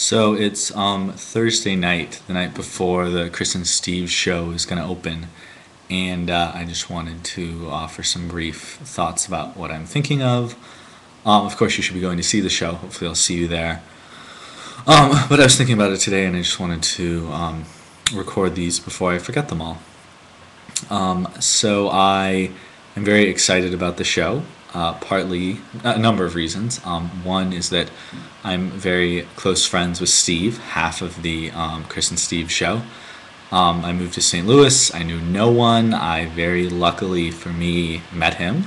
So it's Thursday night, the night before the Chris and Steve show is going to open, and I just wanted to offer some brief thoughts about what I'm thinking of. Of course, you should be going to see the show. Hopefully, I'll see you there. But I was thinking about it today, and I just wanted to record these before I forget them all. So I am very excited about the show. Partly a number of reasons. One is that I'm very close friends with Steve, half of the Chris and Steve show. I moved to St. Louis. I knew no one. I very luckily for me met him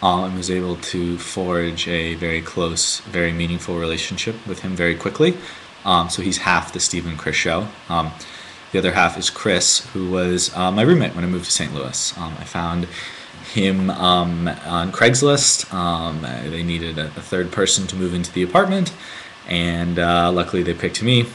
and was able to forge a very close, very meaningful relationship with him very quickly. So he's half the Steve and Chris show. The other half is Chris, who was my roommate when I moved to St. Louis. I found him on Craigslist. They needed a third person to move into the apartment, and luckily they picked me.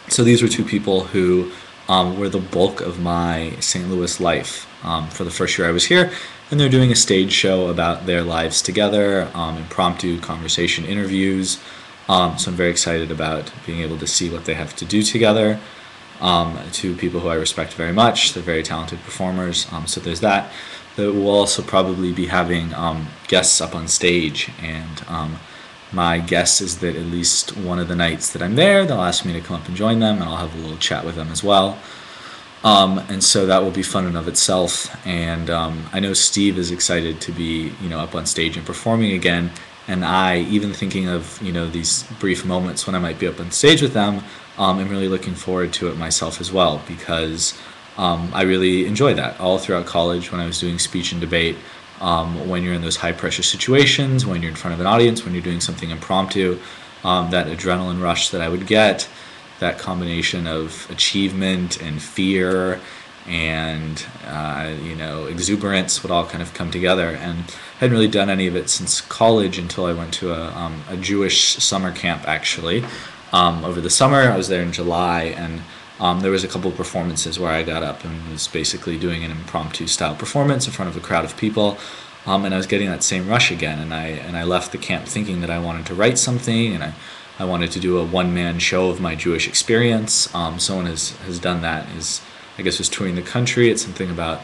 So these were two people who were the bulk of my St. Louis life for the first year I was here, and they're doing a stage show about their lives together, impromptu conversation interviews. So I'm very excited about being able to see what they have to do together. Two people who I respect very much. They're very talented performers. So there's that. We'll also probably be having guests up on stage, and my guess is that at least one of the nights that I'm there, they'll ask me to come up and join them, and I'll have a little chat with them as well. And so that will be fun in of itself. And I know Steve is excited to be, up on stage and performing again. And I, even thinking of, these brief moments when I might be up on stage with them, I'm really looking forward to it myself as well, because I really enjoy that. All throughout college, when I was doing speech and debate, when you're in those high-pressure situations, when you're in front of an audience, when you're doing something impromptu, that adrenaline rush that I would get, that combination of achievement and fear and exuberance would all kind of come together. And I hadn't really done any of it since college until I went to a Jewish summer camp, actually. Over the summer, I was there in July, and there was a couple of performances where I got up and was basically doing an impromptu style performance in front of a crowd of people, and I was getting that same rush again. And I left the camp thinking that I wanted to write something, and I wanted to do a one-man show of my Jewish experience. Someone has done that. I guess was touring the country. It's something about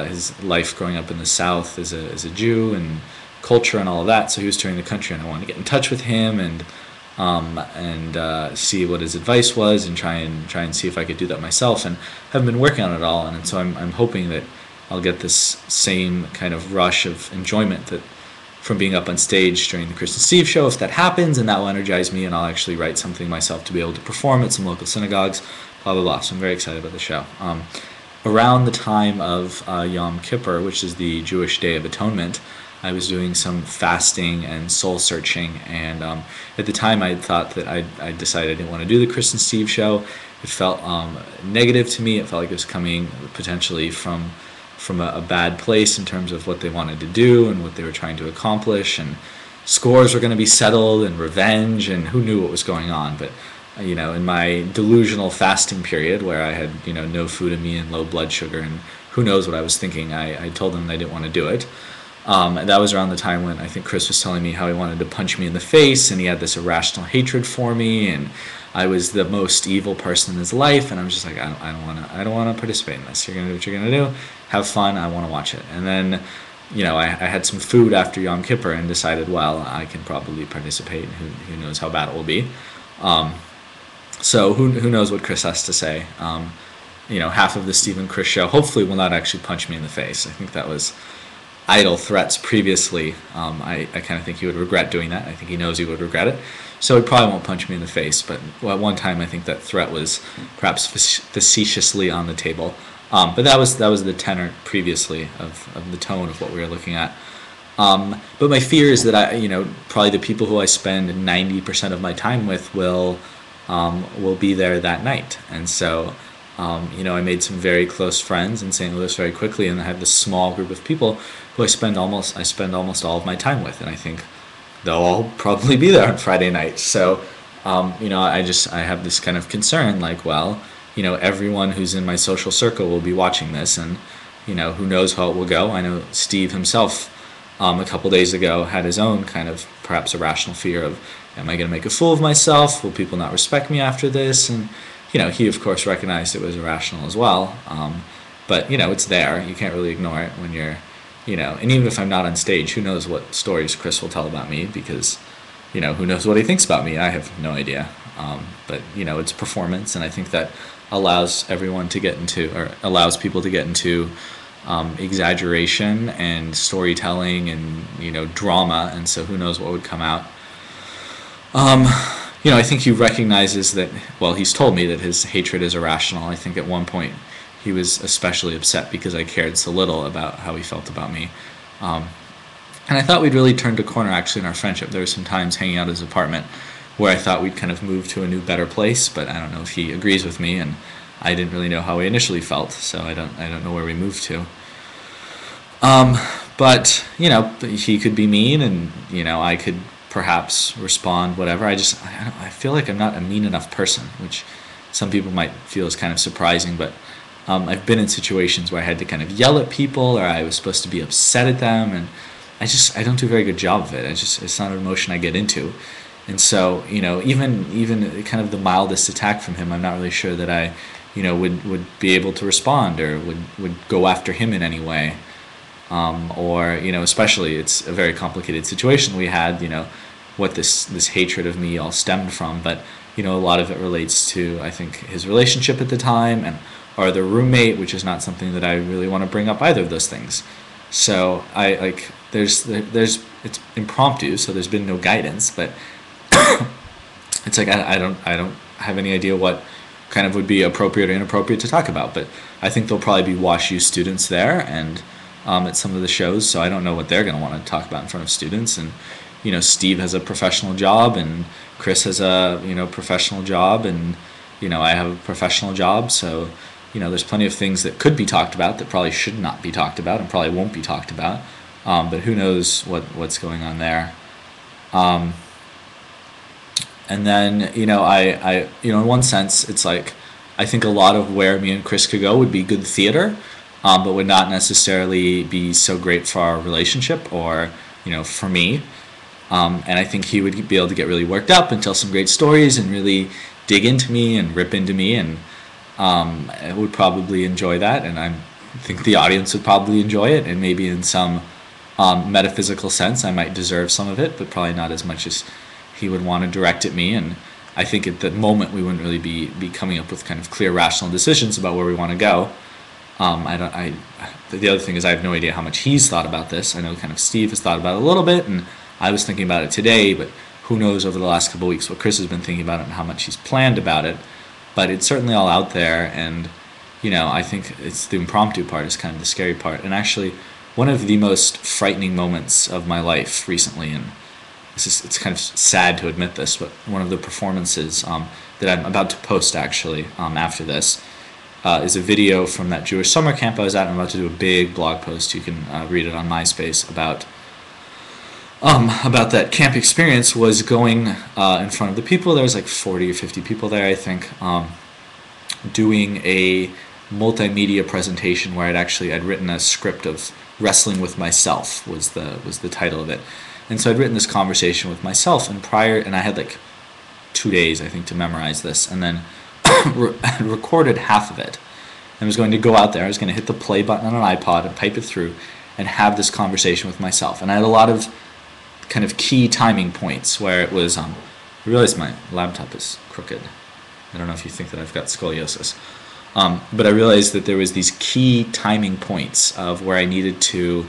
his life growing up in the South as a Jew and culture and all of that. So he was touring the country, and I wanted to get in touch with him and see what his advice was, and try and see if I could do that myself. And haven't been working on it all, and so I'm hoping that I'll get this same kind of rush of enjoyment that from being up on stage during the Chris and Steve show. If that happens, and that will energize me, and I'll actually write something myself to be able to perform at some local synagogues, blah blah blah. So I'm very excited about the show. Around the time of Yom Kippur, which is the Jewish Day of Atonement, I was doing some fasting and soul searching, and at the time I thought that I decided I didn't want to do the Chris and Steve show. It felt negative to me. It felt like it was coming potentially from a bad place in terms of what they wanted to do and what they were trying to accomplish, and scores were going to be settled and revenge, and who knew what was going on. But in my delusional fasting period where I had no food in me and low blood sugar, and who knows what I was thinking, I told them I didn't want to do it. And that was around the time when I think Chris was telling me how he wanted to punch me in the face, and he had this irrational hatred for me, and I was the most evil person in his life. And I'm just like, I don't want to participate in this. You're gonna do what you're gonna do. Have fun. I want to watch it. And then, I had some food after Yom Kippur and decided, well, I can probably participate. Who knows how bad it will be. So who knows what Chris has to say. Half of the Steve and Chris show hopefully will not actually punch me in the face. I think that was idle threats previously. I kind of think he would regret doing that. I think he knows he would regret it. So he probably won't punch me in the face. But at one time, I think that threat was perhaps facetiously on the table. But that was the tenor previously of the tone of what we were looking at. But my fear is that probably the people who I spend 90% of my time with will be there that night. And so I made some very close friends in St. Louis very quickly, and I have this small group of people who I spend almost all of my time with, and I think they'll all probably be there on Friday night. So, I have this kind of concern, like, well, everyone who's in my social circle will be watching this, and who knows how it will go. I know Steve himself a couple days ago had his own kind of perhaps irrational fear of, am I going to make a fool of myself? Will people not respect me after this? And, he of course recognized it was irrational as well. But, it's there. You can't really ignore it when you're, and even if I'm not on stage, who knows what stories Chris will tell about me, because, who knows what he thinks about me? I have no idea. But, it's performance, and I think that allows everyone to get into, or allows people to get into exaggeration and storytelling and, drama, and so who knows what would come out. I think he recognizes that, well, he's told me that his hatred is irrational. I think at one point he was especially upset because I cared so little about how he felt about me. And I thought we'd really turned a corner actually in our friendship. There were some times hanging out at his apartment where I thought we'd kind of move to a new, better place, but I don't know if he agrees with me, and I didn't really know how he initially felt, so I don't know where we moved to. But, he could be mean, and, I could perhaps respond, whatever. I feel like I'm not a mean enough person, which some people might feel is kind of surprising, but I've been in situations where I had to kind of yell at people, or I was supposed to be upset at them, and I don't do a very good job of it. It's not an emotion I get into. And so, even kind of the mildest attack from him, I'm not really sure that I, would be able to respond, or would go after him in any way. Or, especially it's a very complicated situation we had, what this hatred of me all stemmed from. But, a lot of it relates to, I think, his relationship at the time, or the roommate, which is not something that I really want to bring up either of those things. So it's impromptu, so there's been no guidance, but it's like I don't have any idea what kind of would be appropriate or inappropriate to talk about. But I think there'll probably be WashU students there, and at some of the shows, so I don't know what they're going to want to talk about in front of students. And Steve has a professional job, and Chris has a professional job, and I have a professional job, so there's plenty of things that could be talked about that probably should not be talked about and probably won't be talked about. But who knows what's going on there. And then, I in one sense, it's like, I think a lot of where me and Chris could go would be good theater, but would not necessarily be so great for our relationship, or, for me. And I think he would be able to get really worked up and tell some great stories and really dig into me and rip into me, and I would probably enjoy that, and I think the audience would probably enjoy it, and maybe in some metaphysical sense I might deserve some of it, but probably not as much as he would want to direct at me. And I think at the moment we wouldn't really be coming up with kind of clear rational decisions about where we want to go. The other thing is I have no idea how much he's thought about this. I know kind of Steve has thought about it a little bit, and I was thinking about it today, but who knows over the last couple of weeks what Chris has been thinking about it and how much he's planned about it. But it's certainly all out there, and I think it's the impromptu part is kind of the scary part. And actually, one of the most frightening moments of my life recently, and it's kind of sad to admit this, but one of the performances that I'm about to post actually after this is a video from that Jewish summer camp I was at. I'm about to do a big blog post. You can read it on MySpace about that camp experience. Was going in front of the people. There was like 40 or 50 people there, I think, doing a multimedia presentation where I'd written a script of Wrestling with Myself was the title of it. And so I'd written this conversation with myself, and I had like 2 days, I think, to memorize this, and then I recorded half of it, and was going to go out there. I was going to hit the play button on an iPod and pipe it through and have this conversation with myself. And I had a lot of kind of key timing points where it was, I realized my laptop is crooked. I don't know if you think that I've got scoliosis. But I realized that there was these key timing points of where I needed to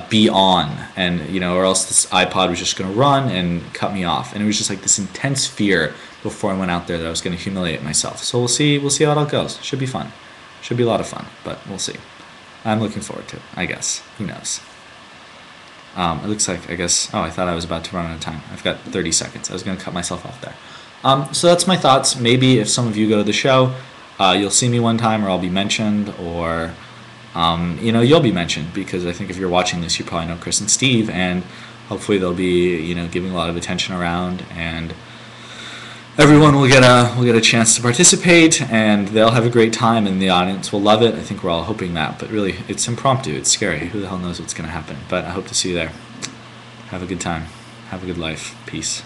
be on, and or else this iPod was just going to run and cut me off. And it was just like this intense fear before I went out there that I was going to humiliate myself. So we'll see how it all goes. Should be fun. Should be a lot of fun, but we'll see. I'm looking forward to it, I guess. Who knows? It looks like, I guess, I thought I was about to run out of time. I've got 30 seconds. I was going to cut myself off there. So that's my thoughts. Maybe if some of you go to the show, you'll see me one time, or I'll be mentioned, or you'll be mentioned, because I think if you're watching this, you probably know Chris and Steve, and hopefully they'll be, giving a lot of attention around, and everyone will get a chance to participate, and they'll have a great time, and the audience will love it. I think we're all hoping that, but really, it's impromptu. It's scary. Who the hell knows what's going to happen? But I hope to see you there. Have a good time. Have a good life. Peace.